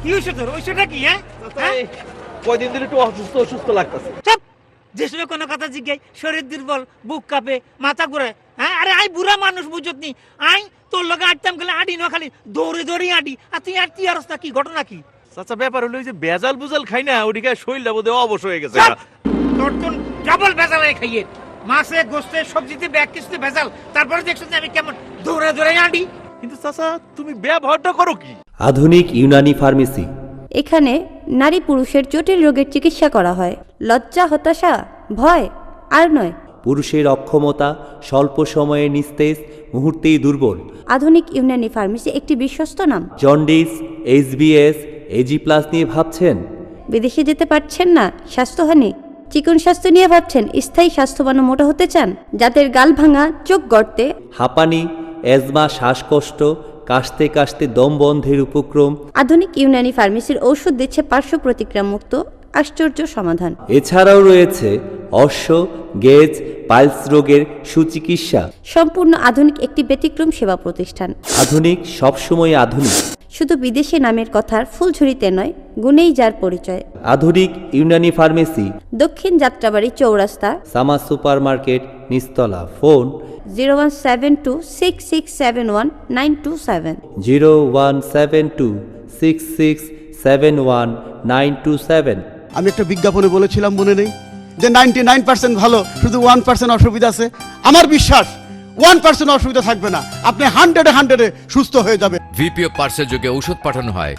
কি হয়েছে তোর? ওইটা কি? কয়দিন ধরে একটু অসুস্থ অসুস্থ লাগতেছে। যে সময় কোনো কথা জিজ্ঞাই শরীর দুর্বল, বুক কাঁপে, মাথা ঘুরে। হ্যাঁ, আরে আই বুড়া মানুষ বুঝত নি। আই তোর লগে আটতাম গেলে আডি না, খালি দৌড়ে দৌড়ে আডি। আর তুই আর কি অবস্থা, কি ঘটনা কি? চাচা ব্যাপার হলো যে বেজাল বুজাল খাই না, ওদিকে শরীরটা বোধহয় অবশ হয়ে গেছে। তোর তো ডাবল ভেজাল খাইয়ে, মাছে গোস্তে সবজিতে ব্যাগ কিছুতে ভেজাল। তারপরে দেখছো যে আমি কেমন দৌড়ে দৌড়ে আডি। কিন্তু চাচা তুমি ব্যবহারটা করো কি? আধুনিক ইউনানি ফার্মেসি। এখানে নারী পুরুষের জটিল রোগের চিকিৎসা করা হয়। লজ্জা, হতাশা, ভয় আর নয়। পুরুষের অক্ষমতা, স্বল্প সময়ে নিস্তেজ, মুহূর্তেই দুর্বল। আধুনিক ইউনানি ফার্মেসি একটি বিশ্বস্ত নাম। জন্ডিস, এইচবিএস, এজি প্লাস নিয়ে ভাবছেন? বিদেশে যেতে পারছেন না, স্বাস্থ্যহানি, চিকন স্বাস্থ্য নিয়ে ভাবছেন, স্থায়ী স্বাস্থ্যবান ও মোটা হতে চান, যাদের গাল ভাঙা, চোখ গর্তে, হাঁপানি, অ্যাজমা, শ্বাসকষ্ট, কাশতে কাশতে দম বন্ধের উপক্রম। আধুনিক ইউনানি ফার্মেসির ঔষধ দিচ্ছে পার্শ্ব প্রতিক্রিয়া মুক্ত আশ্চর্য সমাধান। এছাড়াও রয়েছে অশ্ব, গেজ, পাইলস রোগের সুচিকিৎসা। সম্পূর্ণ আধুনিক একটি ব্যতিক্রম সেবা প্রতিষ্ঠান। আধুনিক, সবসময় আধুনিক। শুধু বিদেশি নামের কথার ফুলঝুরিতে নয়, গুণেই যার পরিচয়। আধুনিক ইউনানি ফার্মেসি, দক্ষিণ যাত্রাবাড়ি চৌরাস্তা, সামা সুপার মার্কেট, নিস্তলা। ফোন 01726671 01726671927। আমি একটা বিজ্ঞাপনে বলেছিলাম, মনে নেই, যে 99% ভালো, শুধু 1% অসুবিধা আছে। আমার বিশ্বাস 1% অসুবিধা থাকবে না, আপনি 100-এ সুস্থ হয়ে যাবে। ভিপিও পার্সেল যোগে ঔষধ পাঠানো হয়